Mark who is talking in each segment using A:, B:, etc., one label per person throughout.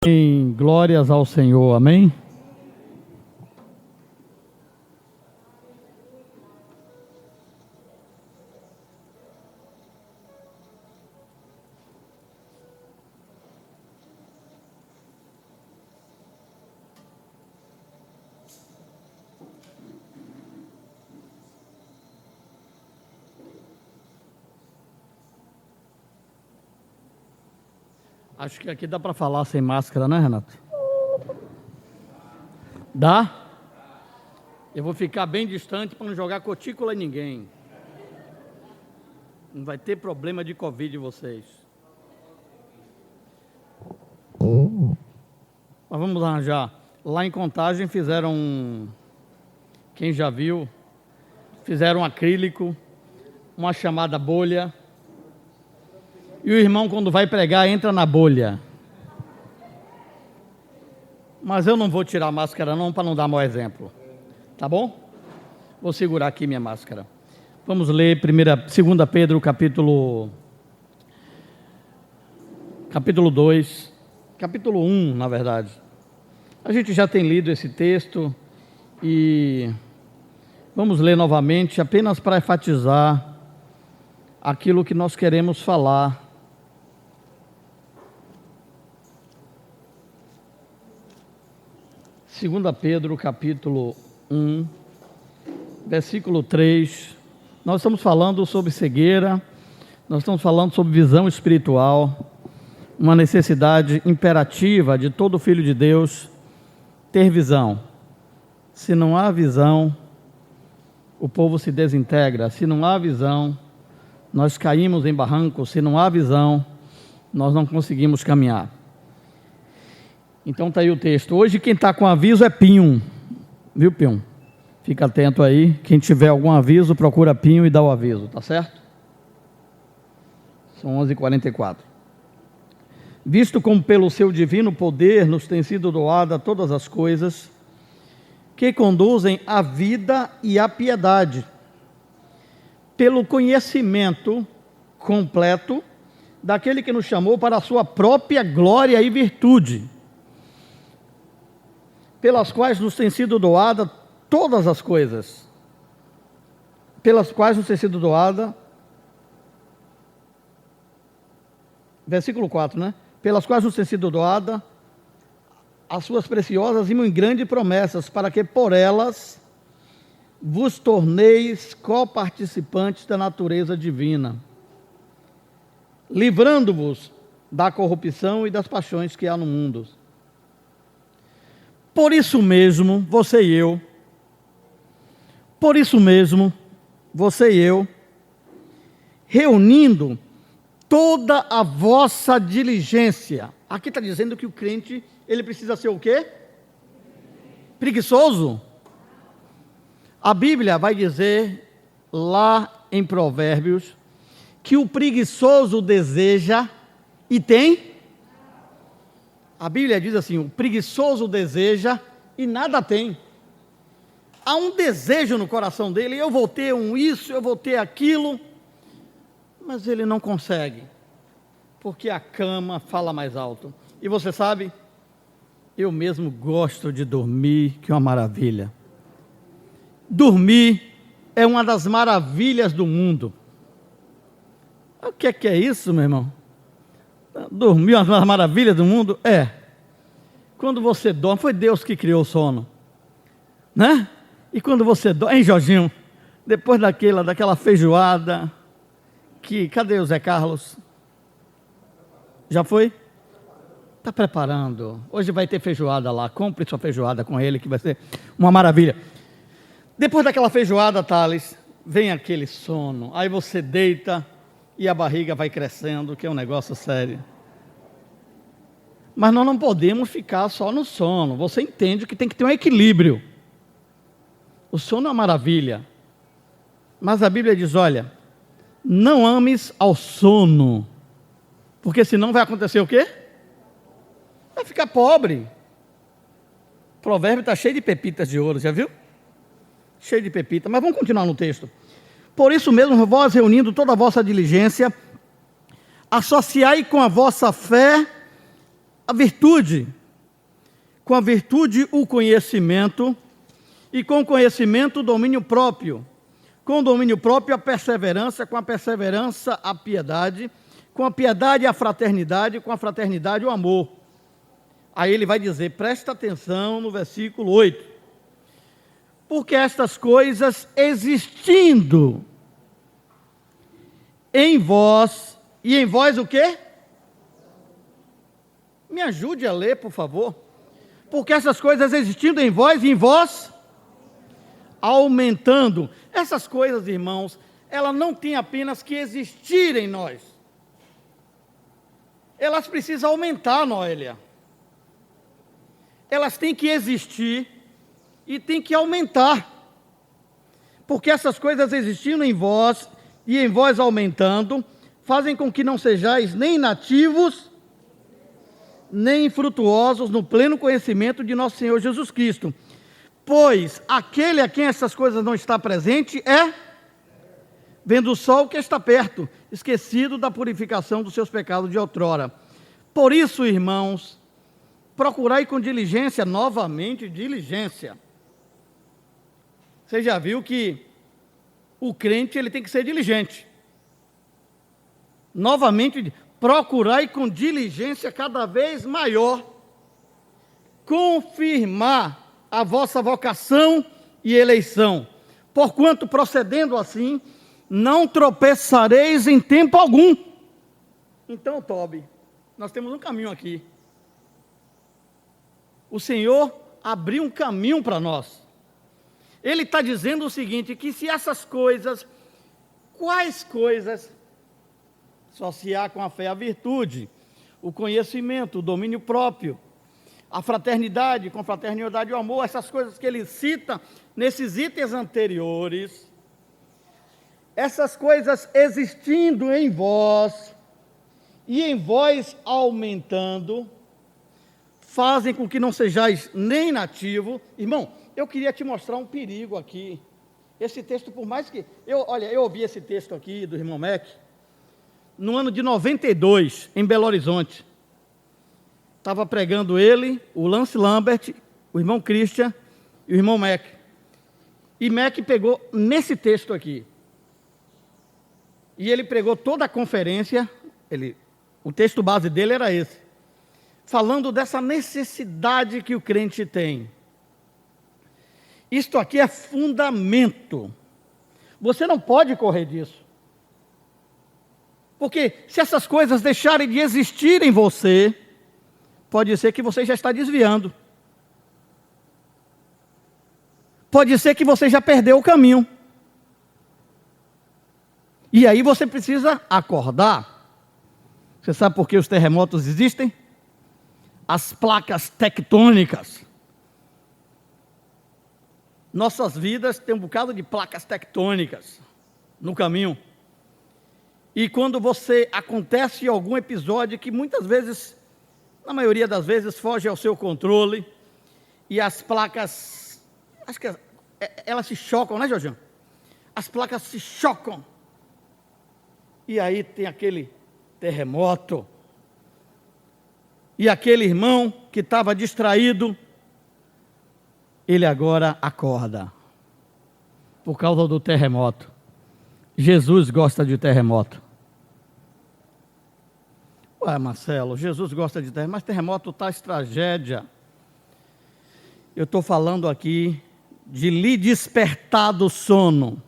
A: Em glórias ao Senhor, amém? Acho que aqui dá para falar sem máscara, né, Renato? Dá? Eu vou ficar bem distante para não jogar cutícula em ninguém. Não vai ter problema de Covid em vocês. Mas vamos arranjar. Lá em Contagem fizeram, quem já viu, fizeram um acrílico, uma chamada bolha. E o irmão, quando vai pregar, entra na bolha. Mas eu não vou tirar a máscara não, para não dar mau exemplo. Tá bom? Vou segurar aqui minha máscara. Vamos ler 2 Pedro, capítulo 2, capítulo 1, na verdade. A gente já tem lido esse texto e vamos ler novamente, apenas para enfatizar aquilo que nós queremos falar. 2 Pedro, capítulo 1, versículo 3, nós estamos falando sobre cegueira, nós estamos falando sobre visão espiritual, uma necessidade imperativa de todo filho de Deus ter visão. Se não há visão, o povo se desintegra. Se não há visão, nós caímos em barrancos. Se não há visão, nós não conseguimos caminhar. Então está aí o texto. Hoje quem está com aviso é Pinho, viu, Pinho? Fica atento aí, quem tiver algum aviso, procura Pinho e dá o aviso, tá certo? São 11h44. Visto como pelo seu divino poder nos tem sido doada todas as coisas que conduzem à vida e à piedade, pelo conhecimento completo daquele que nos chamou para a sua própria glória e virtude, pelas quais nos tem sido doada todas as coisas, versículo 4, né? Pelas quais nos tem sido doada as suas preciosas e muito grandes promessas, para que por elas vos torneis coparticipantes da natureza divina, livrando-vos da corrupção e das paixões que há no mundo. Por isso mesmo, você e eu, reunindo toda a vossa diligência. Aqui está dizendo que o crente, ele precisa ser o quê? Preguiçoso? A Bíblia vai dizer, lá em Provérbios, que o preguiçoso deseja e tem. A Bíblia diz assim, o preguiçoso deseja e nada tem. Há um desejo no coração dele, eu vou ter isso, eu vou ter aquilo, mas ele não consegue, porque a cama fala mais alto. E você sabe, eu mesmo gosto de dormir, que é uma maravilha. Dormir é uma das maravilhas do mundo. O que é isso, meu irmão? Dormir é uma das maravilhas do mundo? É. Quando você dorme, foi Deus que criou o sono, né? E quando você dorme, hein, Jorginho? Depois daquela feijoada, cadê o Zé Carlos? Já foi? Está preparando. Hoje vai ter feijoada lá, compre sua feijoada com ele, que vai ser uma maravilha. Depois daquela feijoada, Thales, vem aquele sono, aí você deita e a barriga vai crescendo, que é um negócio sério. Mas nós não podemos ficar só no sono. Você entende que tem que ter um equilíbrio. O sono é uma maravilha, mas a Bíblia diz, olha, não ames ao sono, porque senão vai acontecer o quê? Vai ficar pobre. O provérbio está cheio de pepitas de ouro, já viu? Cheio de pepitas, mas vamos continuar no texto. Por isso mesmo, vós reunindo toda a vossa diligência, associai com a vossa fé a virtude, com a virtude o conhecimento, e com o conhecimento o domínio próprio, com o domínio próprio a perseverança, com a perseverança a piedade, com a piedade a fraternidade, com a fraternidade o amor. Aí ele vai dizer, presta atenção no versículo 8, porque estas coisas existindo em vós, e em vós o quê? Me ajude a ler, por favor. Porque essas coisas existindo em vós e em vós, aumentando. Essas coisas, irmãos, elas não têm apenas que existir em nós. Elas precisam aumentar, Noélia. Elas têm que existir e têm que aumentar. Porque essas coisas existindo em vós e em vós aumentando, fazem com que não sejais nem inativos, nem infrutuosos no pleno conhecimento de nosso Senhor Jesus Cristo. Pois aquele a quem essas coisas não está presente é, vendo o sol que está perto, esquecido da purificação dos seus pecados de outrora. Por isso, irmãos, procurai com diligência, novamente diligência. Você já viu que o crente ele tem que ser diligente. Novamente, procurai com diligência cada vez maior confirmar a vossa vocação e eleição, porquanto procedendo assim, não tropeçareis em tempo algum. Então, Tobi, nós temos um caminho aqui. O Senhor abriu um caminho para nós. Ele está dizendo o seguinte, que se essas coisas, quais coisas? Associar com a fé a virtude, o conhecimento, o domínio próprio, a fraternidade, com a fraternidade e o amor, essas coisas que ele cita nesses itens anteriores, essas coisas existindo em vós e em vós aumentando, fazem com que não sejais nem nativo. Irmão, eu queria te mostrar um perigo aqui. Esse texto, por mais que... eu ouvi esse texto aqui do irmão Mac, no ano de 92, em Belo Horizonte. Estava pregando ele, o Lance Lambert, o irmão Christian e o irmão Mac. E Mac pegou nesse texto aqui. E ele pregou toda a conferência, o texto base dele era esse, falando dessa necessidade que o crente tem. Isto aqui é fundamento. Você não pode correr disso. Porque se essas coisas deixarem de existir em você, pode ser que você já está desviando. Pode ser que você já perdeu o caminho. E aí você precisa acordar. Você sabe por que os terremotos existem? As placas tectônicas. Nossas vidas têm um bocado de placas tectônicas no caminho. E quando acontece algum episódio que muitas vezes, na maioria das vezes, foge ao seu controle, e as placas, acho que elas se chocam, né, Jorginho? As placas se chocam. E aí tem aquele terremoto. E aquele irmão que estava distraído, ele agora acorda. Por causa do terremoto. Jesus gosta de terremoto. Ué, Marcelo, Jesus gosta de terremoto, mas terremoto traz tragédia. Eu estou falando aqui de lhe despertar do sono.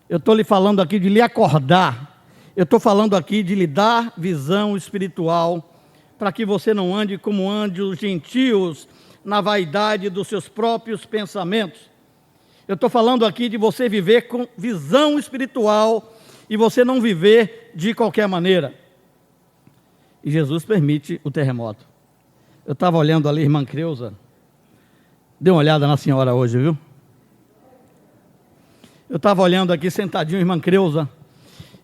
A: Eu estou lhe falando aqui de lhe acordar. Eu estou falando aqui de lhe dar visão espiritual, para que você não ande como andam os gentios, na vaidade dos seus próprios pensamentos. Eu estou falando aqui de você viver com visão espiritual e você não viver de qualquer maneira. E Jesus permite o terremoto. Eu estava olhando ali, irmã Creuza. Dê uma olhada na senhora hoje, viu? Eu estava olhando aqui sentadinho, irmã Creuza,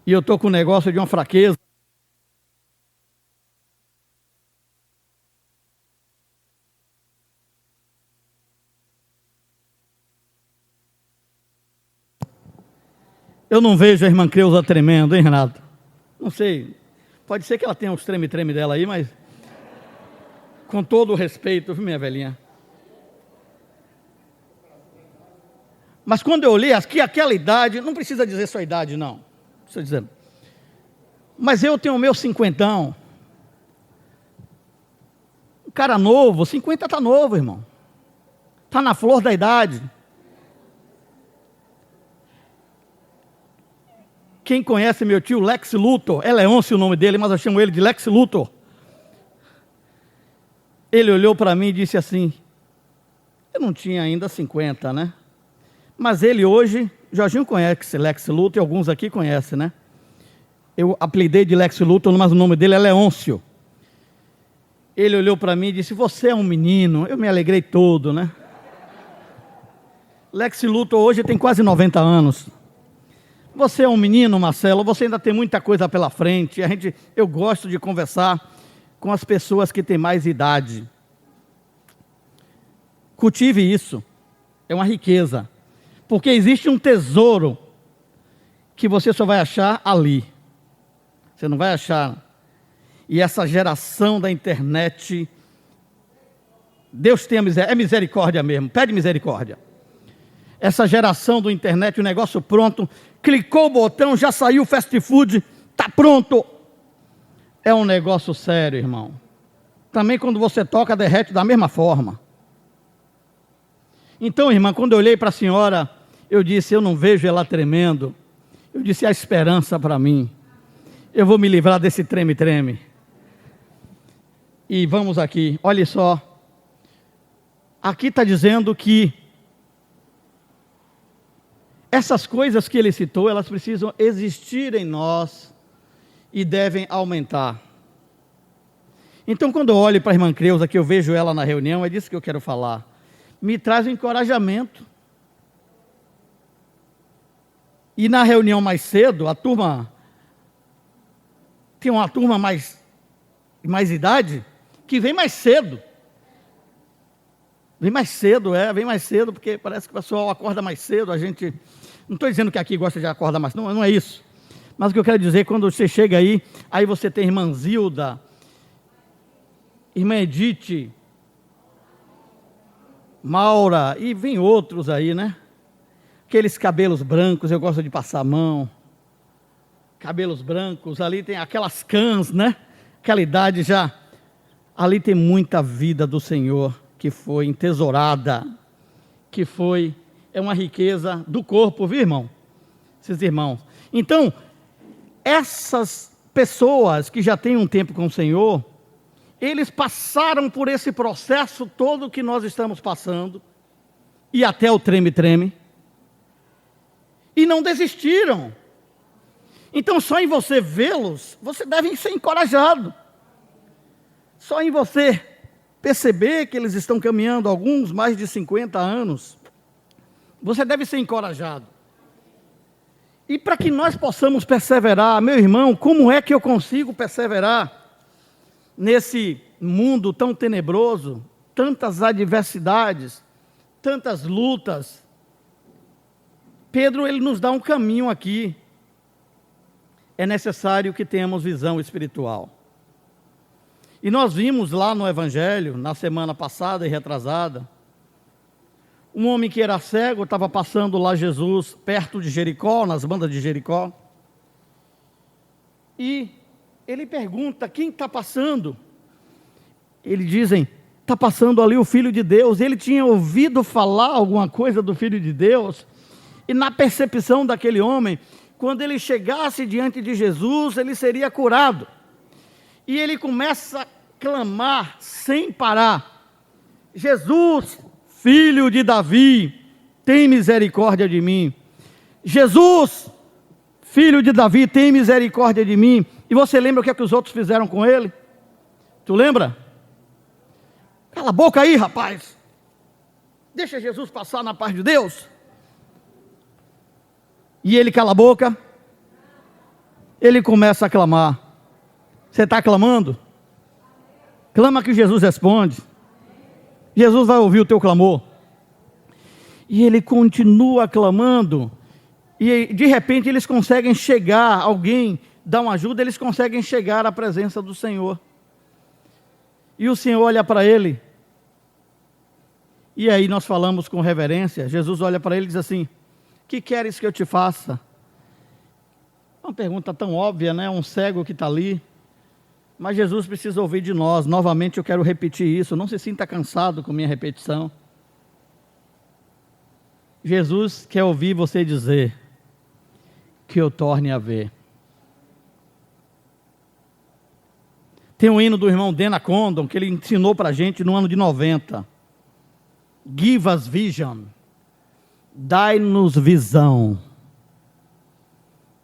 A: e eu estou com um negócio de uma fraqueza. Eu não vejo a irmã Creuza tremendo, hein, Renato? Não sei, pode ser que ela tenha uns treme-treme dela aí, mas... Com todo o respeito, viu, minha velhinha? Mas quando eu olhei aqui, aquela idade, não precisa dizer sua idade, não. Estou dizendo. Mas eu tenho o meu cinquentão. Um cara novo, 50 está novo, irmão. Está na flor da idade. Quem conhece meu tio Lex Luthor, é Leôncio o nome dele, mas eu chamo ele de Lex Luthor. Ele olhou para mim e disse assim, eu não tinha ainda 50, né? Mas ele hoje, Jorginho conhece Lex Luthor e alguns aqui conhecem, né? Eu apelidei de Lex Luthor, mas o nome dele é Leôncio. Ele olhou para mim e disse, você é um menino. Eu me alegrei todo, né? Lex Luthor hoje tem quase 90 anos. Você é um menino, Marcelo, você ainda tem muita coisa pela frente. Eu gosto de conversar com as pessoas que têm mais idade. Cultive isso. É uma riqueza. Porque existe um tesouro que você só vai achar ali. Você não vai achar. E essa geração da internet, Deus tenha misericórdia, é misericórdia mesmo, pede misericórdia. Essa geração do internet, o negócio pronto, clicou o botão, já saiu o fast food, está pronto. É um negócio sério, irmão. Também quando você toca, derrete da mesma forma. Então, irmã, quando eu olhei para a senhora, eu disse, eu não vejo ela tremendo. Eu disse, há esperança para mim. Eu vou me livrar desse treme-treme. E vamos aqui, olha só. Aqui está dizendo que essas coisas que ele citou, elas precisam existir em nós e devem aumentar. Então, quando eu olho para a irmã Creuza, que eu vejo ela na reunião, é disso que eu quero falar. Me traz um encorajamento. E na reunião mais cedo, a turma, tem uma turma mais idade, que vem mais cedo. Vem mais cedo, porque parece que o pessoal acorda mais cedo, não estou dizendo que aqui gosta de acordar mais, não é isso. Mas o que eu quero dizer, quando você chega aí você tem irmã Zilda, irmã Edith, Maura, e vem outros aí, né? Aqueles cabelos brancos, eu gosto de passar a mão. Cabelos brancos, ali tem aquelas cãs, né? Aquela idade já. Ali tem muita vida do Senhor que foi entesourada, é uma riqueza do corpo, viu, irmão? Esses irmãos. Então, essas pessoas que já têm um tempo com o Senhor, eles passaram por esse processo todo que nós estamos passando, e até o treme-treme, e não desistiram. Então, só em você vê-los, você deve ser encorajado. Só em você perceber que eles estão caminhando, alguns mais de 50 anos, você deve ser encorajado. E para que nós possamos perseverar, meu irmão, como é que eu consigo perseverar nesse mundo tão tenebroso, tantas adversidades, tantas lutas? Pedro, ele nos dá um caminho aqui. É necessário que tenhamos visão espiritual. E nós vimos lá no Evangelho, na semana passada e retrasada, um homem que era cego, estava passando lá Jesus, perto de Jericó, nas bandas de Jericó. E ele pergunta, quem está passando? Eles dizem, está passando ali o Filho de Deus. Ele tinha ouvido falar alguma coisa do Filho de Deus. E na percepção daquele homem, quando ele chegasse diante de Jesus, ele seria curado. E ele começa a clamar sem parar: Jesus, Filho de Davi, tem misericórdia de mim. Jesus, Filho de Davi, tem misericórdia de mim. E você lembra o que é que os outros fizeram com ele? Tu lembra? Cala a boca aí, rapaz. Deixa Jesus passar na paz de Deus. E ele cala a boca. Ele começa a clamar. Você está clamando? Clama que Jesus responde. Jesus vai ouvir o teu clamor. E ele continua clamando. E de repente eles conseguem chegar, alguém dá uma ajuda, eles conseguem chegar à presença do Senhor. E o Senhor olha para ele. E aí nós falamos com reverência. Jesus olha para ele e diz assim: que queres que eu te faça? Uma pergunta tão óbvia, né? Um cego que está ali. Mas Jesus precisa ouvir de nós. Novamente eu quero repetir isso. Não se sinta cansado com minha repetição. Jesus quer ouvir você dizer que eu torne a ver. Tem um hino do irmão Dena Condon que ele ensinou para a gente no ano de 90. Give us vision. Dai-nos visão.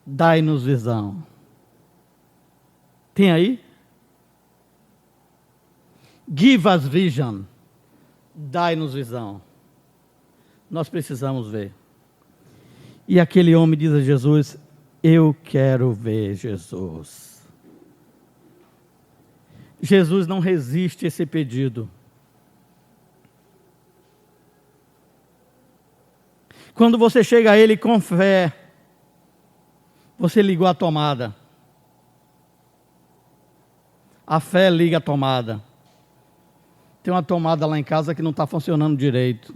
A: Dai-nos visão. Tem aí? Give us vision. Dai-nos visão. Nós precisamos ver. E aquele homem diz a Jesus: eu quero ver Jesus. Jesus não resiste a esse pedido. Quando você chega a Ele com fé, você ligou a tomada. A fé liga a tomada. Tem uma tomada lá em casa que não está funcionando direito.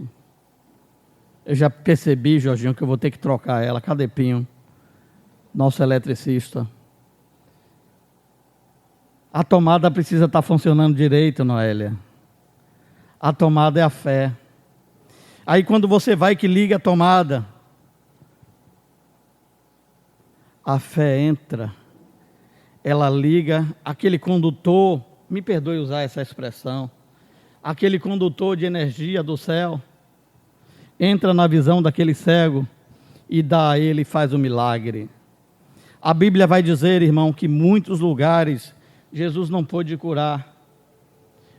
A: Eu já percebi, Jorginho, que eu vou ter que trocar ela. Cadê Pinho? Nosso eletricista. A tomada precisa estar funcionando direito, Noélia. A tomada é a fé. Aí quando você vai que liga a tomada, a fé entra, ela liga, aquele condutor, me perdoe usar essa expressão, aquele condutor de energia do céu, entra na visão daquele cego e dá a ele, faz o milagre. A Bíblia vai dizer, irmão, que muitos lugares Jesus não pôde curar,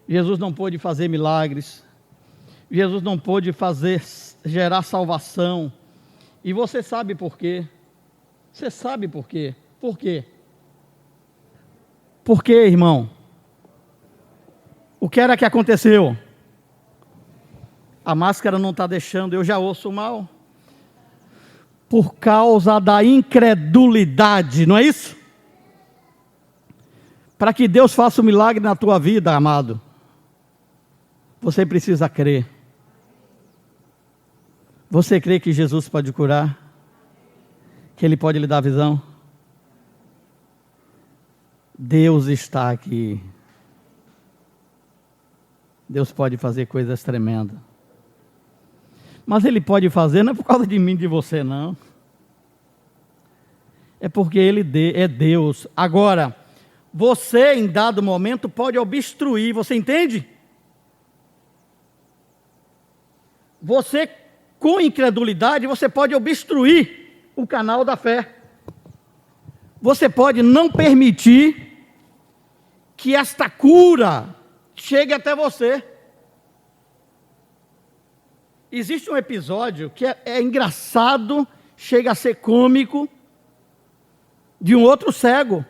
A: Jesus não pôde fazer milagres, Jesus não pôde gerar salvação. E você sabe por quê? Você sabe por quê? Por quê? Por quê, irmão? O que era que aconteceu? A máscara não está deixando, eu já ouço mal. Por causa da incredulidade, não é isso? Para que Deus faça um milagre na tua vida, amado, você precisa crer. Você crê que Jesus pode curar? Que Ele pode lhe dar visão? Deus está aqui. Deus pode fazer coisas tremendas. Mas Ele pode fazer não é por causa de mim e de você, não. É porque Ele é Deus. Agora, você em dado momento pode obstruir, você entende? Você, com incredulidade, você pode obstruir o canal da fé. Você pode não permitir que esta cura chegue até você. Existe um episódio que é engraçado, chega a ser cômico, de um outro cego.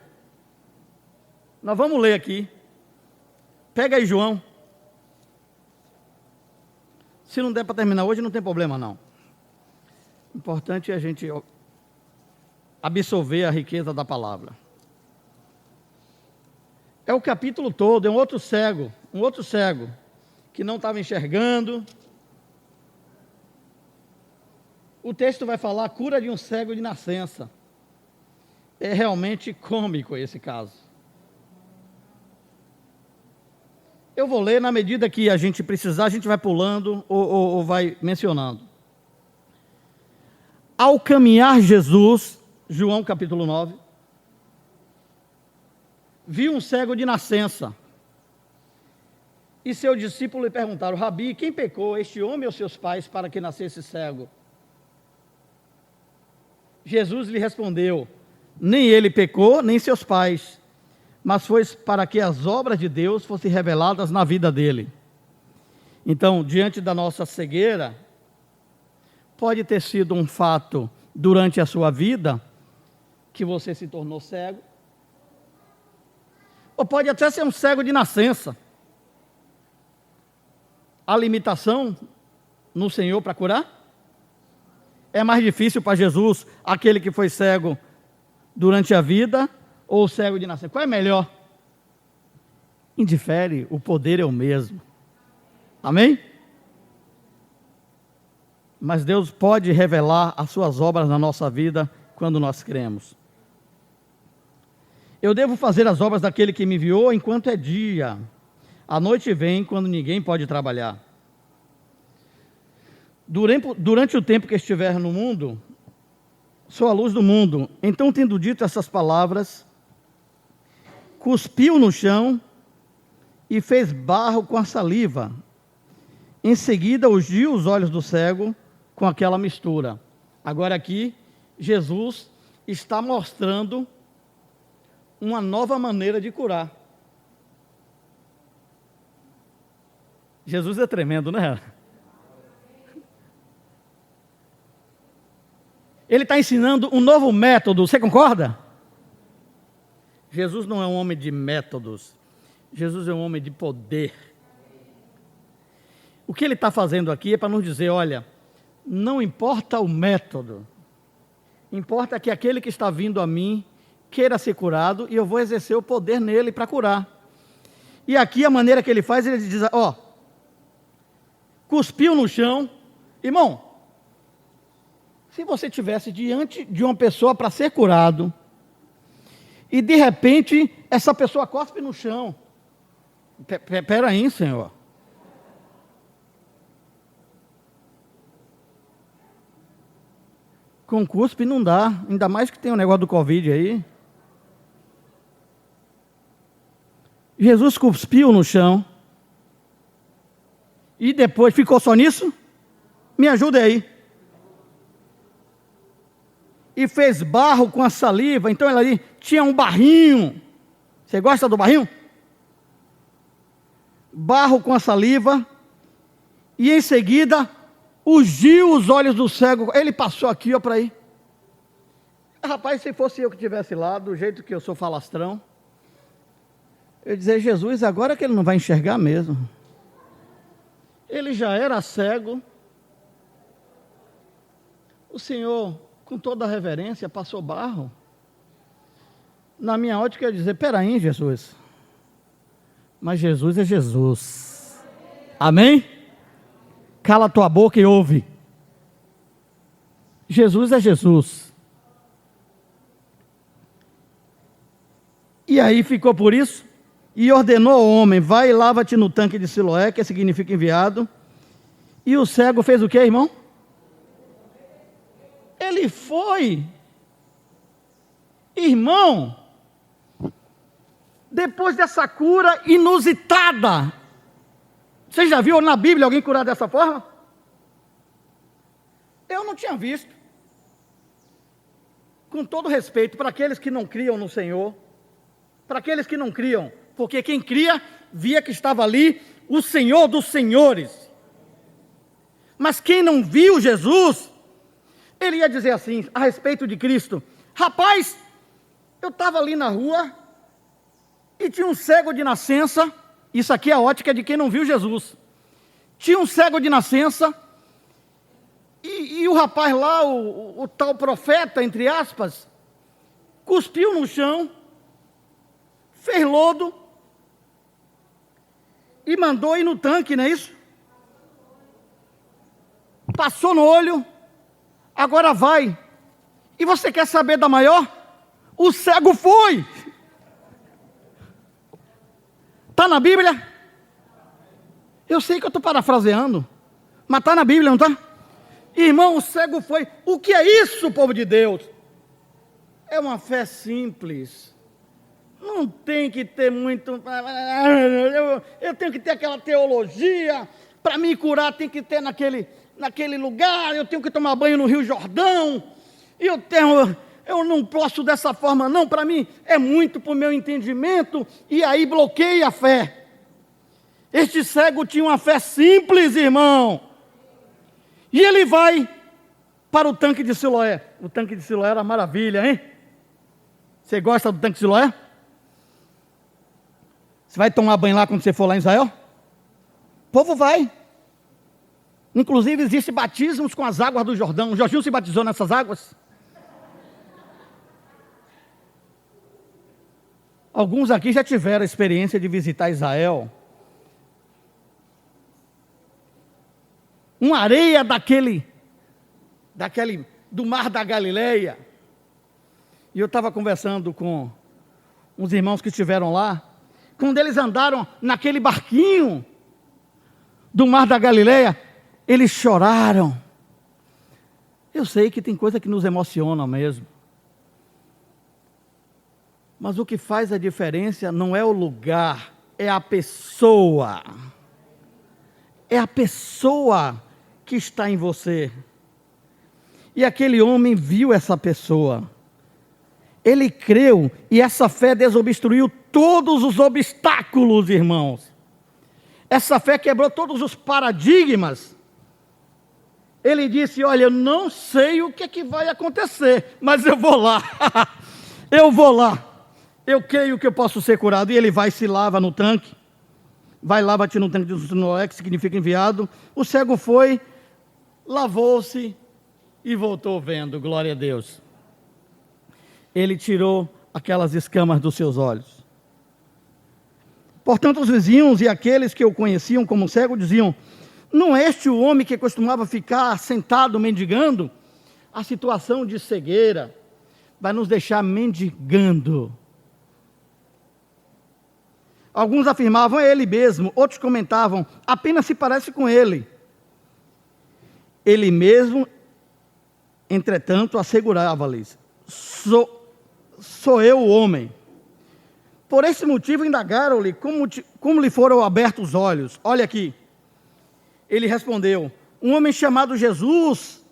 A: Nós vamos ler aqui. Pega aí, João. Se não der para terminar hoje, não tem problema não. O importante é a gente absorver a riqueza da palavra. É o capítulo todo, é um outro cego, que não estava enxergando. O texto vai falar a cura de um cego de nascença. É realmente cômico esse caso. Eu vou ler, na medida que a gente precisar, a gente vai pulando ou vai mencionando. Ao caminhar Jesus, João capítulo 9, viu um cego de nascença. E seu discípulo lhe perguntaram: Rabi, quem pecou, este homem ou seus pais, para que nascesse cego? Jesus lhe respondeu: nem ele pecou, nem seus pais, mas foi para que as obras de Deus fossem reveladas na vida dele. Então, diante da nossa cegueira, pode ter sido um fato durante a sua vida que você se tornou cego, ou pode até ser um cego de nascença. Há limitação no Senhor para curar? É mais difícil para Jesus aquele que foi cego durante a vida ou cego de nascença? Qual é melhor? indifere, o poder é o mesmo. Amém? Mas Deus pode revelar as suas obras na nossa vida quando nós cremos. Eu devo fazer as obras daquele que me enviou enquanto é dia. A noite vem quando ninguém pode trabalhar. Durante o tempo que estiver no mundo, sou a luz do mundo. Então, tendo dito essas palavras, cuspiu no chão e fez barro com a saliva. Em seguida, ungiu os olhos do cego com aquela mistura. Agora aqui, Jesus está mostrando uma nova maneira de curar. Jesus é tremendo, né? Ele está ensinando um novo método, você concorda? Jesus não é um homem de métodos, Jesus é um homem de poder. O que ele está fazendo aqui é para nos dizer, olha, não importa o método, importa que aquele que está vindo a mim queira ser curado e eu vou exercer o poder nele para curar. E aqui a maneira que ele faz, ele diz, ó, cuspiu no chão. Irmão, se você estivesse diante de uma pessoa para ser curado, e de repente essa pessoa cospe no chão, espera aí, Senhor. Com cuspe não dá, ainda mais que tem um negócio do Covid aí. Jesus cuspiu no chão, e depois ficou só nisso? Me ajuda aí. E fez barro com a saliva, então ela ali tinha um barrinho. Você gosta do barrinho? Barro com a saliva, e em seguida ungiu os olhos do cego. Ele passou aqui, ó, para ir. Rapaz, se fosse eu que estivesse lá, do jeito que eu sou falastrão, eu ia dizer, Jesus, agora que ele não vai enxergar mesmo. Ele já era cego. O Senhor, com toda a reverência, passou barro. Na minha ótica, eu ia dizer, peraí, Jesus. Mas Jesus é Jesus. Amém? Cala tua boca e ouve. Jesus é Jesus. E aí ficou por isso, e ordenou ao homem, vai e lava-te no tanque de Siloé, que significa enviado. E o cego fez o quê, irmão? Ele foi. Irmão, depois dessa cura inusitada, você já viu na Bíblia alguém curar dessa forma? Eu não tinha visto. Com todo respeito para aqueles que não criam no Senhor, para aqueles que não criam, porque quem cria, via que estava ali o Senhor dos senhores. Mas quem não viu Jesus, ele ia dizer assim, a respeito de Cristo, rapaz, eu estava ali na rua, e tinha um cego de nascença, isso aqui é a ótica de quem não viu Jesus. Tinha um cego de nascença, e o rapaz lá, o tal profeta, entre aspas, cuspiu no chão, fez lodo, e mandou ir no tanque, não é isso? Passou no olho, agora vai. E você quer saber da maior? O cego foi. Está na Bíblia? Eu sei que eu estou parafraseando, mas está na Bíblia, não está? Irmão, o cego foi. O que é isso, povo de Deus? É uma fé simples. Não tem que ter muito... Eu tenho que ter aquela teologia. Para me curar tem que ter naquele lugar. Eu tenho que tomar banho no Rio Jordão. Eu não posso dessa forma não. Para mim é muito para o meu entendimento. E aí bloqueia a fé. Este cego tinha uma fé simples, irmão. E ele vai para o tanque de Siloé. O tanque de Siloé era maravilha, hein? Você gosta do tanque de Siloé? Você vai tomar banho lá quando você for lá em Israel? O povo vai. Inclusive existem batismos com as águas do Jordão. O Jorginho se batizou nessas águas. Alguns aqui já tiveram a experiência de visitar Israel. Uma areia daquele do mar da Galileia. E eu estava conversando com uns irmãos que estiveram lá. Quando eles andaram naquele barquinho do mar da Galileia, eles choraram. Eu sei que tem coisa que nos emociona mesmo. Mas o que faz a diferença não é o lugar, é a pessoa. É a pessoa que está em você. E aquele homem viu essa pessoa. Ele creu e essa fé desobstruiu todos os obstáculos, irmãos. Essa fé quebrou todos os paradigmas. Ele disse, olha, eu não sei o que é que vai acontecer, mas eu vou lá. Eu vou lá. Eu creio que eu posso ser curado. E ele vai e se lava no tanque. Vai lá, bate no tanque de Siloé, que significa enviado. O cego foi, lavou-se e voltou vendo, glória a Deus. Ele tirou aquelas escamas dos seus olhos. Portanto, os vizinhos e aqueles que o conheciam como cego diziam, não é este o homem que costumava ficar sentado mendigando? A situação de cegueira vai nos deixar mendigando. Alguns afirmavam, é ele mesmo. Outros comentavam, apenas se parece com ele. Ele mesmo, entretanto, assegurava-lhes, sou eu o homem. Por esse motivo indagaram-lhe como lhe foram abertos os olhos. Olha aqui. Ele respondeu, um homem chamado Jesus,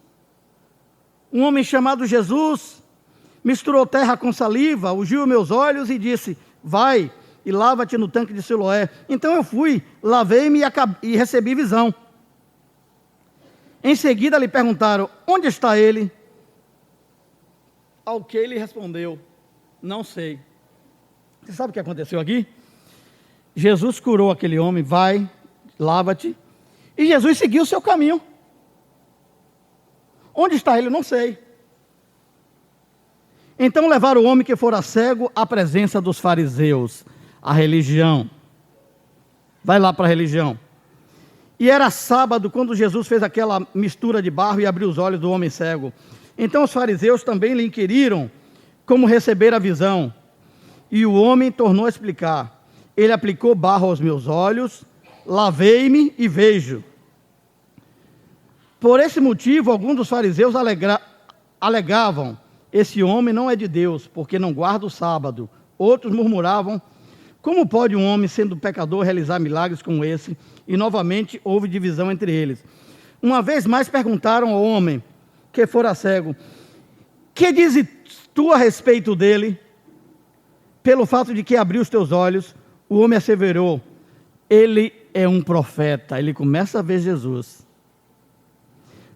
A: misturou terra com saliva, ungiu meus olhos e disse, vai e lava-te no tanque de Siloé. Então eu fui, lavei-me e recebi visão. Em seguida lhe perguntaram, onde está ele? Ao que ele respondeu, não sei. Você sabe o que aconteceu aqui? Jesus curou aquele homem, vai, lava-te. E Jesus seguiu o seu caminho. Onde está ele? Não sei. Então levaram o homem que fora cego à presença dos fariseus, a religião. Vai lá para a religião. E era sábado quando Jesus fez aquela mistura de barro e abriu os olhos do homem cego. Então os fariseus também lhe inquiriram como receber a visão. E o homem tornou a explicar. Ele aplicou barro aos meus olhos, lavei-me e vejo. Por esse motivo, alguns dos fariseus alegavam, esse homem não é de Deus, porque não guarda o sábado. Outros murmuravam, como pode um homem, sendo pecador, realizar milagres como esse? E novamente houve divisão entre eles. Uma vez mais perguntaram ao homem, que fora cego, que dizes tu a respeito dele? Pelo fato de que abriu os teus olhos, o homem asseverou, ele é um profeta. Ele começa a ver Jesus.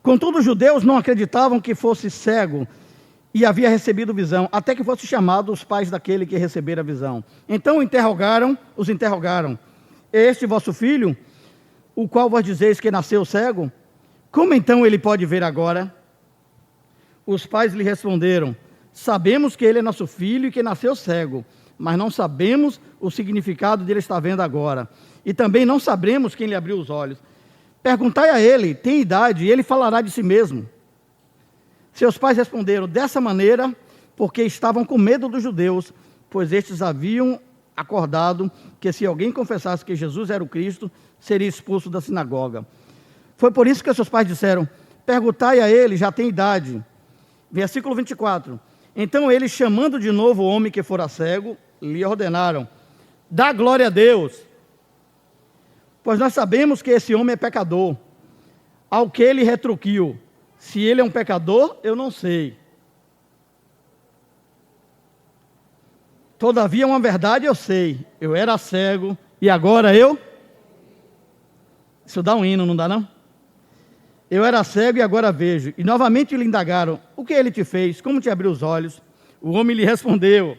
A: Contudo, os judeus não acreditavam que fosse cego e havia recebido visão, até que fosse chamado os pais daquele que recebera a visão. Então os interrogaram, é este vosso filho, o qual vos dizeis que nasceu cego? Como então ele pode ver agora? Os pais lhe responderam, sabemos que ele é nosso filho e que nasceu cego, mas não sabemos o significado de ele estar vendo agora. E também não sabemos quem lhe abriu os olhos. Perguntai a ele, tem idade, e ele falará de si mesmo. Seus pais responderam, dessa maneira, porque estavam com medo dos judeus, pois estes haviam acordado que se alguém confessasse que Jesus era o Cristo, seria expulso da sinagoga. Foi por isso que seus pais disseram, perguntai a ele, já tem idade. Versículo 24. Então eles, chamando de novo o homem que fora cego, lhe ordenaram, dá glória a Deus, pois nós sabemos que esse homem é pecador. Ao que ele retruquiu, se ele é um pecador, eu não sei. Todavia, uma verdade eu sei, eu era cego e agora eu... Isso dá um hino, não dá não? Eu era cego e agora vejo. E novamente lhe indagaram, o que ele te fez? Como te abriu os olhos? O homem lhe respondeu,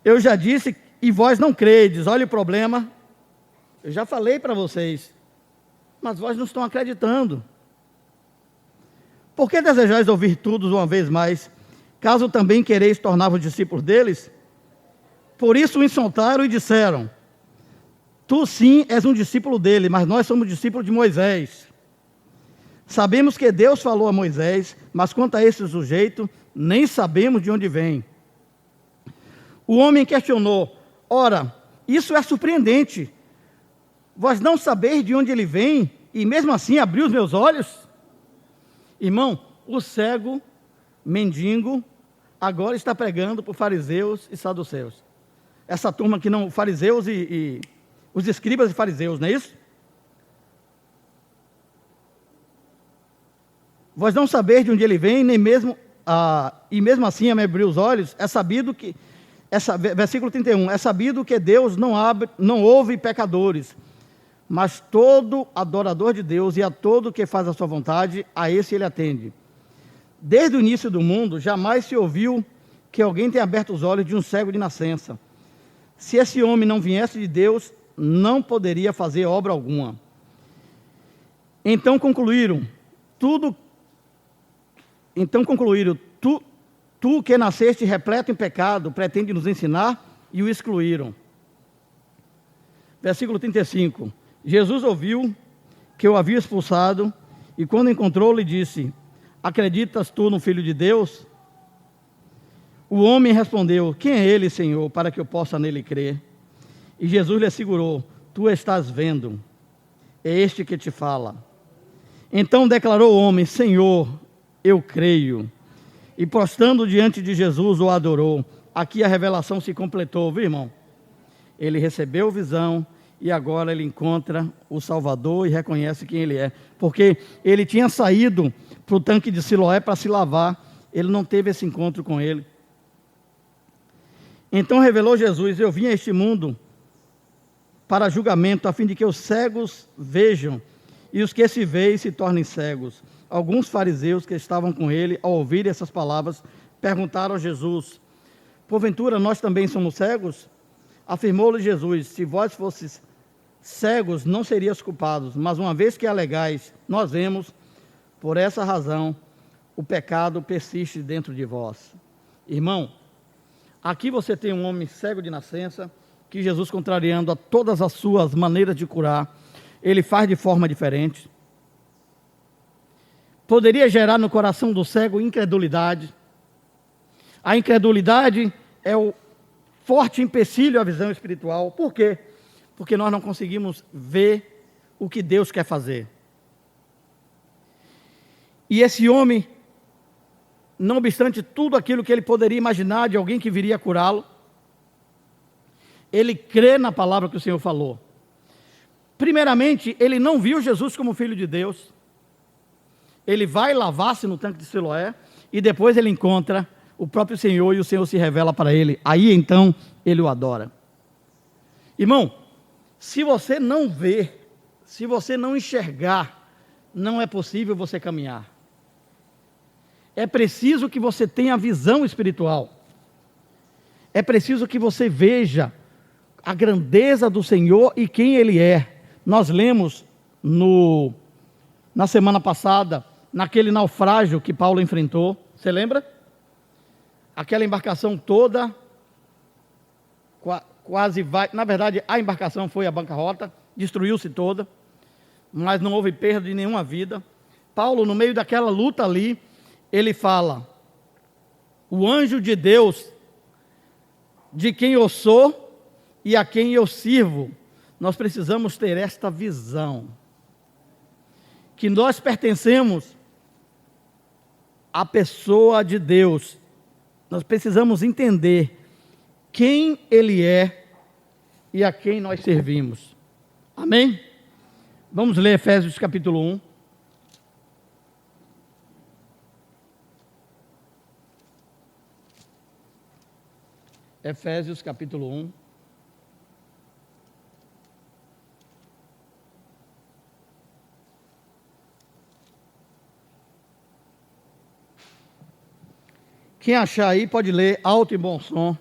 A: eu já disse e vós não credes. Olha o problema. Eu já falei para vocês, mas vós não estão acreditando. Por que desejais ouvir tudo uma vez mais? Caso também quereis tornar-vos discípulos deles? Por isso o insultaram e disseram: tu sim és um discípulo dele, mas nós somos discípulos de Moisés. Sabemos que Deus falou a Moisés, mas quanto a esse sujeito, nem sabemos de onde vem. O homem questionou: ora, isso é surpreendente. Vós não sabeis de onde ele vem, e mesmo assim abriu os meus olhos? Irmão, o cego, mendigo, agora está pregando para fariseus e saduceus. Essa turma que não, fariseus e os escribas e fariseus, não é isso? Vós não sabeis de onde ele vem, nem mesmo, e mesmo assim a me abriu os olhos. É sabido que, versículo 31, é sabido que Deus não ouve pecadores, mas todo adorador de Deus e a todo que faz a sua vontade, a esse ele atende. Desde o início do mundo, jamais se ouviu que alguém tenha aberto os olhos de um cego de nascença. Se esse homem não viesse de Deus, não poderia fazer obra alguma. Então concluíram, tu que nasceste repleto em pecado, pretende nos ensinar, e o excluíram. Versículo 35. Jesus ouviu que o havia expulsado, e quando encontrou, lhe disse: acreditas tu no Filho de Deus? O homem respondeu: quem é ele, Senhor, para que eu possa nele crer? E Jesus lhe assegurou: tu estás vendo, é este que te fala. Então declarou o homem: Senhor, eu creio. E prostrando diante de Jesus, o adorou. Aqui a revelação se completou, viu, irmão? Ele recebeu visão e agora ele encontra o Salvador e reconhece quem ele é. Porque ele tinha saído para o tanque de Siloé para se lavar, ele não teve esse encontro com ele. Então revelou Jesus: eu vim a este mundo para julgamento, a fim de que os cegos vejam e os que se veem se tornem cegos. Alguns fariseus que estavam com ele, ao ouvir essas palavras, perguntaram a Jesus: porventura nós também somos cegos? Afirmou-lhe Jesus: se vós fosseis cegos, não serias culpados, mas uma vez que alegais, nós vemos, por essa razão, o pecado persiste dentro de vós. Irmão, aqui você tem um homem cego de nascença, que Jesus, contrariando a todas as suas maneiras de curar, ele faz de forma diferente. Poderia gerar no coração do cego incredulidade. A incredulidade é o forte empecilho à visão espiritual. Por quê? Porque nós não conseguimos ver o que Deus quer fazer. E esse homem, não obstante tudo aquilo que ele poderia imaginar de alguém que viria curá-lo, ele crê na palavra que o Senhor falou. Primeiramente, ele não viu Jesus como Filho de Deus. Ele vai lavar-se no tanque de Siloé e depois ele encontra o próprio Senhor e o Senhor se revela para ele. Aí então ele o adora. Irmão, se você não ver, se você não enxergar, não é possível você caminhar. É preciso que você tenha visão espiritual. É preciso que você veja a grandeza do Senhor e quem Ele é. Nós lemos na semana passada, naquele naufrágio que Paulo enfrentou. Você lembra? Aquela embarcação toda, quase vai... Na verdade, a embarcação foi à bancarrota, destruiu-se toda, mas não houve perda de nenhuma vida. Paulo, no meio daquela luta ali, ele fala: o anjo de Deus, de quem eu sou e a quem eu sirvo. Nós precisamos ter esta visão, que nós pertencemos à pessoa de Deus. Nós precisamos entender quem Ele é e a quem nós servimos. Amém? Vamos ler Efésios capítulo 1. Efésios capítulo 1. Quem achar aí pode ler alto e bom som.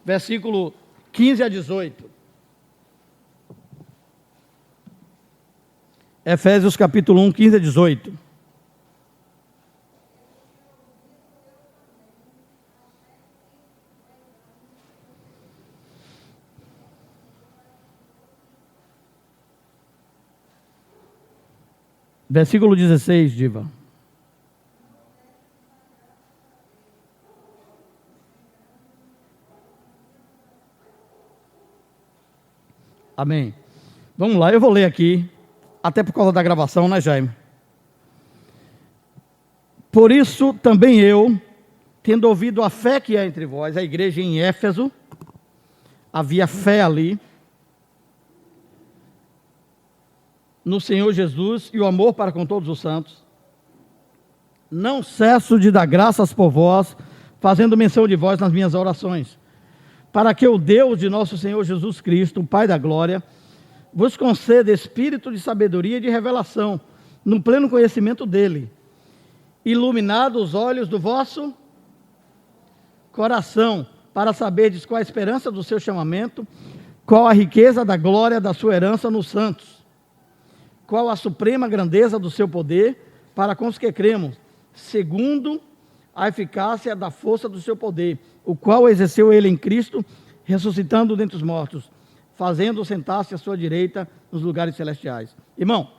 A: Versículo 15 a 18. Efésios capítulo 1, 15 a 18. Versículo 16, Diva. Amém. Vamos lá, eu vou ler aqui, até por causa da gravação, né, Jaime? Por isso também eu, tendo ouvido a fé que há entre vós, a igreja em Éfeso, havia fé ali, no Senhor Jesus e o amor para com todos os santos, não cesso de dar graças por vós, fazendo menção de vós nas minhas orações, para que o Deus de nosso Senhor Jesus Cristo, o Pai da glória, vos conceda espírito de sabedoria e de revelação, no pleno conhecimento dele, iluminado os olhos do vosso coração, para saberdes qual a esperança do seu chamamento, qual a riqueza da glória da sua herança nos santos, qual a suprema grandeza do seu poder para com os que cremos, segundo a eficácia da força do seu poder, o qual exerceu ele em Cristo, ressuscitando dentre os mortos, fazendo sentar-se à sua direita nos lugares celestiais. Irmão,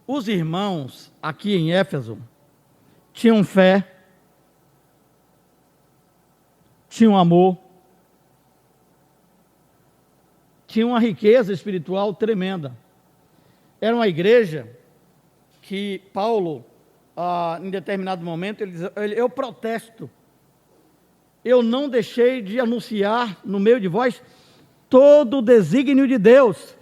A: os irmãos aqui em Éfeso tinham fé, tinham amor, tinham uma riqueza espiritual tremenda. Era uma igreja que Paulo, em determinado momento, ele diz, eu protesto, eu não deixei de anunciar no meio de vós todo o desígnio de Deus.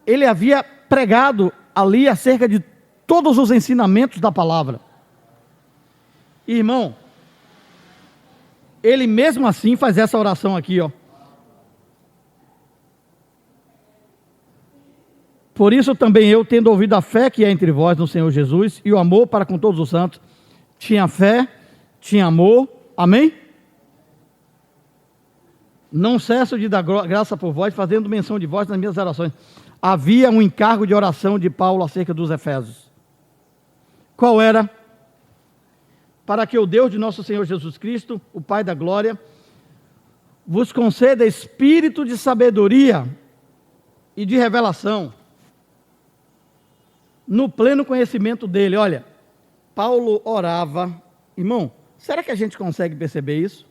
A: Ele havia pregado ali acerca de todos os ensinamentos da palavra. Irmão, ele mesmo assim faz essa oração aqui, ó. Por isso também eu, tendo ouvido a fé que é entre vós no Senhor Jesus e o amor para com todos os santos, tinha fé, tinha amor, amém? Não cesso de dar graça por vós, fazendo menção de vós nas minhas orações. Havia um encargo de oração de Paulo acerca dos Efésios. Qual era? Para que o Deus de nosso Senhor Jesus Cristo, o Pai da glória, vos conceda espírito de sabedoria e de revelação, no pleno conhecimento dele. Olha, Paulo orava, irmão, será que a gente consegue perceber isso?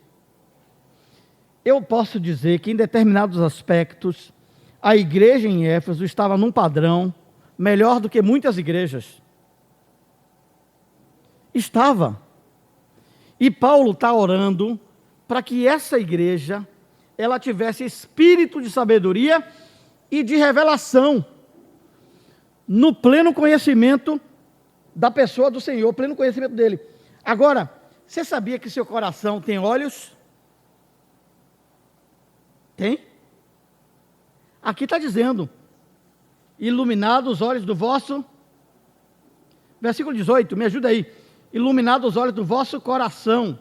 A: Eu posso dizer que em determinados aspectos, a igreja em Éfeso estava num padrão melhor do que muitas igrejas. Estava. E Paulo está orando para que essa igreja, ela tivesse espírito de sabedoria e de revelação, no pleno conhecimento da pessoa do Senhor, pleno conhecimento dele. Agora, você sabia que seu coração tem olhos? Tem? Aqui está dizendo, iluminados os olhos do vosso, versículo 18, me ajuda aí, iluminados os olhos do vosso coração,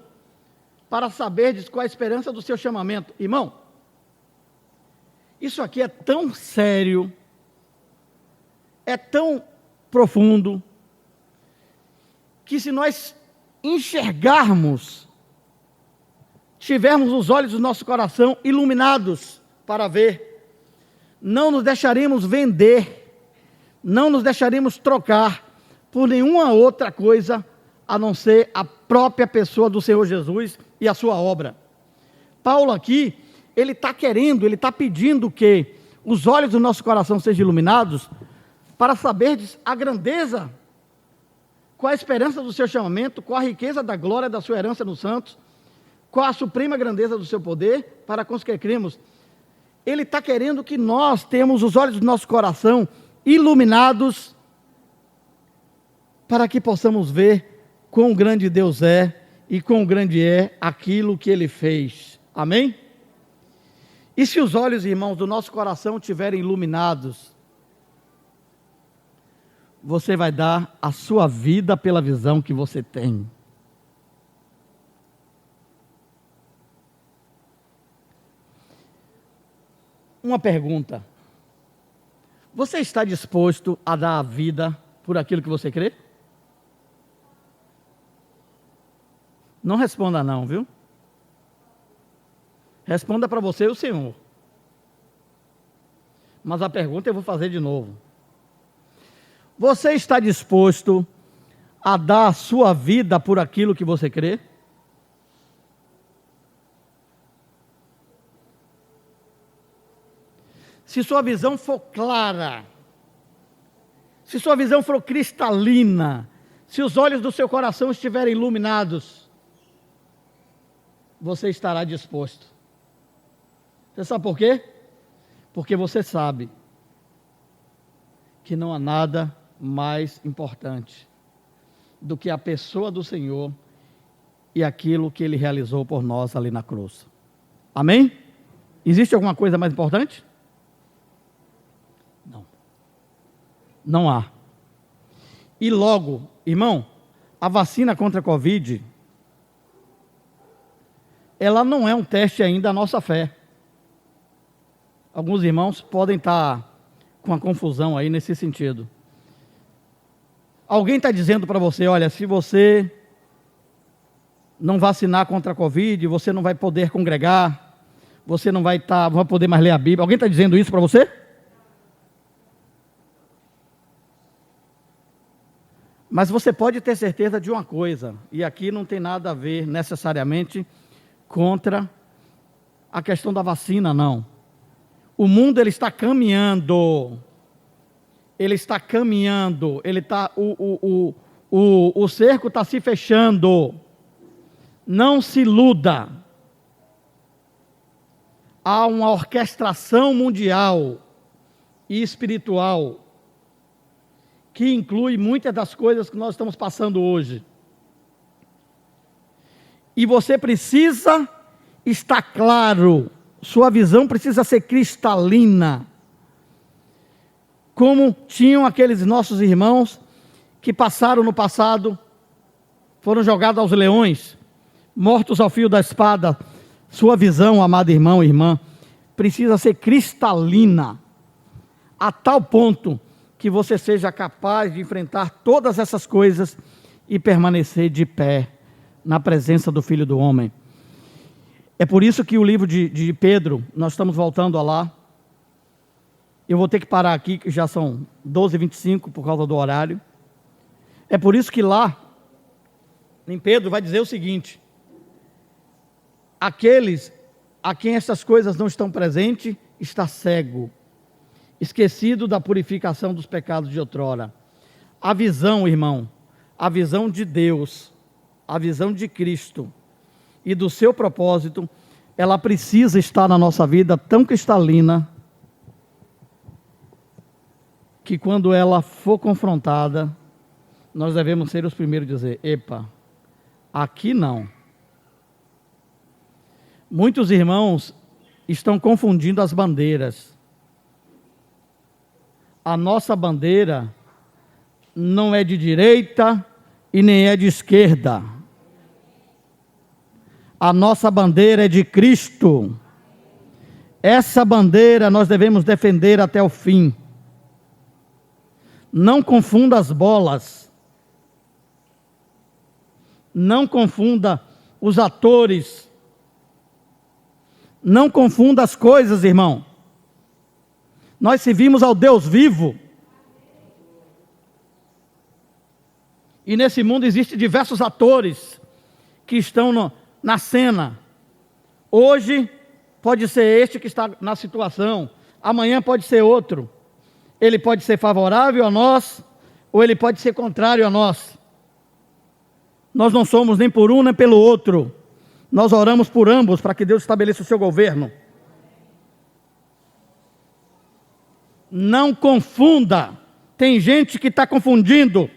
A: para saberdes qual a esperança do seu chamamento. Irmão, isso aqui é tão sério, é tão profundo, que se nós enxergarmos, tivermos os olhos do nosso coração iluminados para ver, não nos deixaremos vender, não nos deixaremos trocar por nenhuma outra coisa, a não ser a própria pessoa do Senhor Jesus e a sua obra. Paulo aqui, ele está querendo, ele está pedindo que os olhos do nosso coração sejam iluminados, para saberdes a grandeza, qual a esperança do seu chamamento, qual a riqueza da glória da sua herança nos santos, qual a suprema grandeza do seu poder, para com os que cremos. Ele está querendo que nós tenhamos os olhos do nosso coração iluminados, para que possamos ver quão grande Deus é, e quão grande é aquilo que Ele fez. Amém? E se os olhos, irmãos, do nosso coração estiverem iluminados, você vai dar a sua vida pela visão que você tem. Uma pergunta. Você está disposto a dar a vida por aquilo que você crê? Não responda não, viu? Responda para você e o Senhor. Mas a pergunta eu vou fazer de novo. Você está disposto a dar a sua vida por aquilo que você crê? Se sua visão for clara, se sua visão for cristalina, se os olhos do seu coração estiverem iluminados, você estará disposto. Você sabe por quê? Porque você sabe que não há nada mais importante do que a pessoa do Senhor e aquilo que Ele realizou por nós ali na cruz. Amém? Existe alguma coisa mais importante? Não. Não há. E logo, irmão, a vacina contra a Covid, ela não é um teste ainda da nossa fé. Alguns irmãos podem estar com a confusão aí nesse sentido. Alguém está dizendo para você, olha, se você não vacinar contra a Covid, você não vai poder congregar, você não vai poder mais ler a Bíblia. Alguém está dizendo isso para você? Mas você pode ter certeza de uma coisa, e aqui não tem nada a ver necessariamente contra a questão da vacina, não. O mundo ele está caminhando, o cerco está se fechando. Não se iluda. Há uma orquestração mundial e espiritual que inclui muitas das coisas que nós estamos passando hoje. E você precisa estar claro, sua visão precisa ser cristalina, como tinham aqueles nossos irmãos que passaram no passado, foram jogados aos leões, mortos ao fio da espada. Sua visão, amado irmão e irmã, precisa ser cristalina, a tal ponto que você seja capaz de enfrentar todas essas coisas e permanecer de pé na presença do Filho do Homem. É por isso que o livro de Pedro, nós estamos voltando a lá. Eu vou ter que parar aqui, que já são 12h25 por causa do horário. É por isso que lá, em Pedro, vai dizer o seguinte: aqueles a quem essas coisas não estão presentes, está cego, esquecido da purificação dos pecados de outrora. A visão, irmão, a visão de Deus, a visão de Cristo e do seu propósito, ela precisa estar na nossa vida tão cristalina, que quando ela for confrontada, nós devemos ser os primeiros a dizer, epa, aqui não. Muitos irmãos estão confundindo as bandeiras. A nossa bandeira não é de direita e nem é de esquerda. A nossa bandeira é de Cristo. Essa bandeira nós devemos defender até o fim. Não confunda as bolas. Não confunda os atores. Não confunda as coisas, irmão. Nós servimos ao Deus vivo. E nesse mundo existem diversos atores que estão na cena. Hoje pode ser este que está na situação. Amanhã pode ser outro. Ele pode ser favorável a nós, ou ele pode ser contrário a nós. Nós não somos nem por um nem pelo outro. Nós oramos por ambos para que Deus estabeleça o seu governo. Não confunda. Tem gente que está confundindo.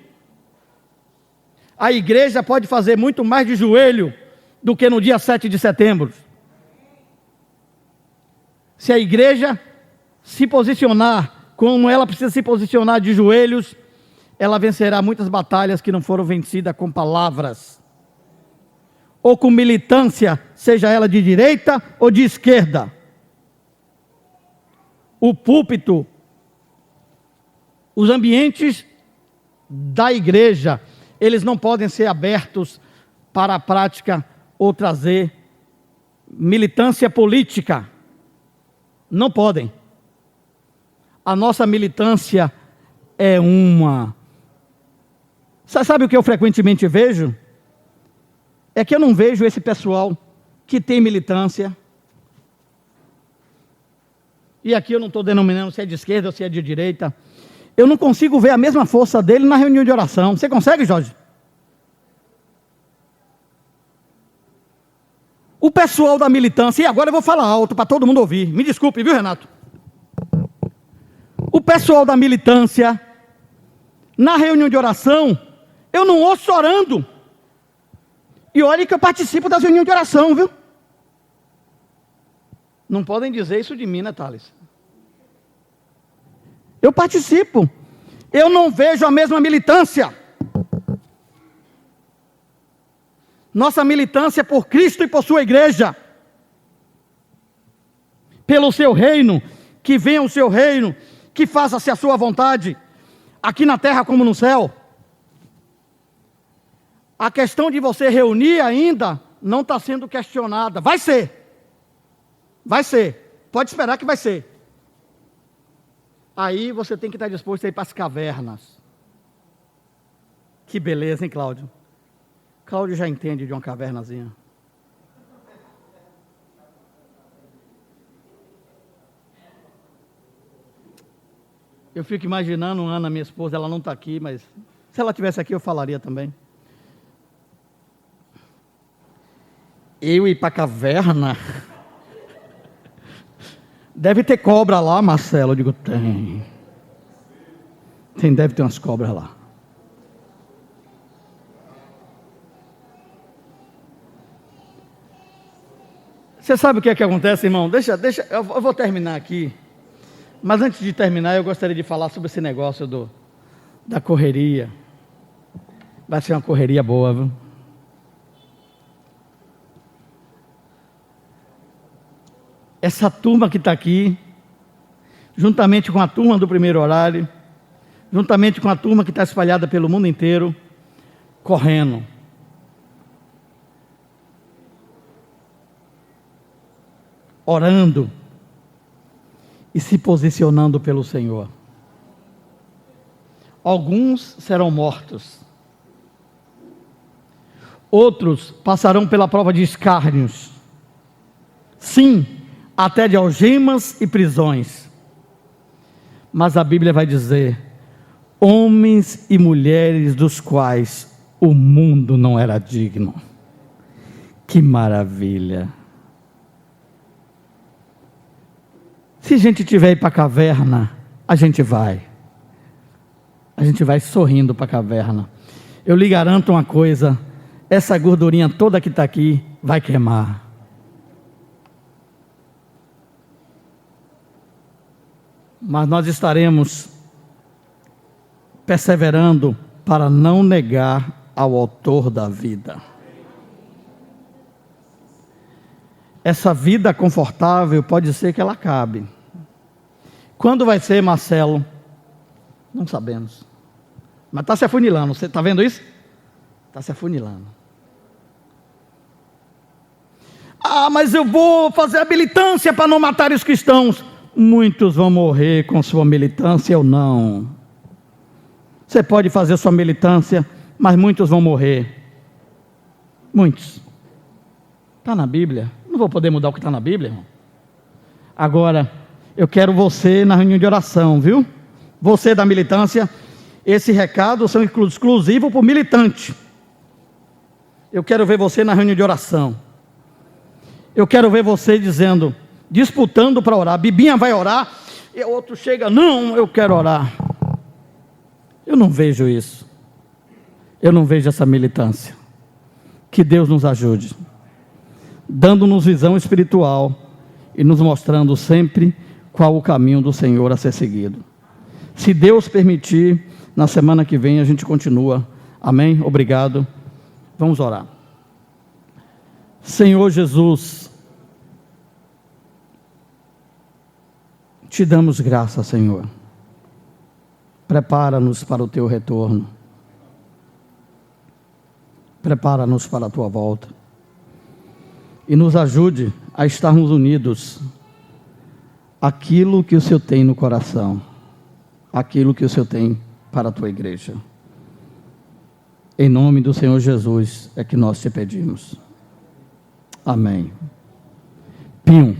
A: A igreja pode fazer muito mais de joelho do que no dia 7 de setembro. Se a igreja se posicionar como ela precisa se posicionar de joelhos, ela vencerá muitas batalhas que não foram vencidas com palavras, ou com militância, seja ela de direita ou de esquerda. O púlpito, os ambientes da igreja, eles não podem ser abertos para a prática ou trazer militância política. Não podem. A nossa militância é uma. Sabe o que eu frequentemente vejo? É que eu não vejo esse pessoal que tem militância. E aqui eu não estou denominando se é de esquerda ou se é de direita. Eu não consigo ver a mesma força dele na reunião de oração. Você consegue, Jorge? O pessoal da militância, e agora eu vou falar alto para todo mundo ouvir. Me desculpe, viu, Renato? O pessoal da militância, na reunião de oração, eu não ouço orando. E olha que eu participo das reuniões de oração, viu? Não podem dizer isso de mim, né, Thales? Eu participo. Eu não vejo a mesma militância. Nossa militância é por Cristo e por sua igreja. Pelo seu reino, que venha o seu reino, que faça-se a sua vontade, aqui na terra como no céu. A questão de você reunir ainda não está sendo questionada. Vai ser. Vai ser. Pode esperar que vai ser. Aí você tem que estar disposto a ir para as cavernas. Que beleza, hein, Cláudio? Cláudio já entende de uma cavernazinha. Eu fico imaginando, Ana, minha esposa, ela não está aqui, mas se ela estivesse aqui eu falaria também. Eu ir para a caverna? Deve ter cobra lá, Marcelo. Eu digo, tem. Deve ter umas cobras lá. Você sabe o que é que acontece, irmão? Deixa, eu vou terminar aqui. Mas antes de terminar, eu gostaria de falar sobre esse negócio da correria. Vai ser uma correria boa, viu? Essa turma que está aqui, juntamente com a turma do primeiro horário, juntamente com a turma que está espalhada pelo mundo inteiro, correndo. Orando e se posicionando pelo Senhor. Alguns serão mortos. Outros passarão pela prova de escárnios. Sim, até de algemas e prisões. Mas a Bíblia vai dizer: homens e mulheres dos quais o mundo não era digno. Que maravilha! Se a gente tiver ir para a caverna, a gente vai. A gente vai sorrindo para a caverna. Eu lhe garanto uma coisa: essa gordurinha toda que está aqui vai queimar. Mas nós estaremos perseverando para não negar ao autor da vida. Essa vida confortável pode ser que ela acabe. Quando vai ser, Marcelo? Não sabemos. Mas está se afunilando. Você está vendo isso? Está se afunilando. Ah, mas eu vou fazer a militância para não matar os cristãos. Muitos vão morrer com sua militância ou não. Você pode fazer sua militância, mas muitos vão morrer. Muitos. Está na Bíblia. Não vou poder mudar o que está na Bíblia, irmão. Agora, eu quero você na reunião de oração, viu? Você da militância, esse recado são exclusivo para o militante. Eu quero ver você na reunião de oração. Eu quero ver você dizendo, disputando para orar. Bibinha vai orar, e o outro chega, não, eu quero orar. Eu não vejo isso. Eu não vejo essa militância. Que Deus nos ajude, dando-nos visão espiritual e nos mostrando sempre qual o caminho do Senhor a ser seguido. Se Deus permitir, na semana que vem a gente continua. Amém? Obrigado. Vamos orar. Senhor Jesus, te damos graça, Senhor. Prepara-nos para o teu retorno. Prepara-nos para a tua volta. E nos ajude a estarmos unidos àquilo que o Senhor tem no coração. aquilo que o Senhor tem para a tua igreja. Em nome do Senhor Jesus é que nós te pedimos. Amém. Pinho.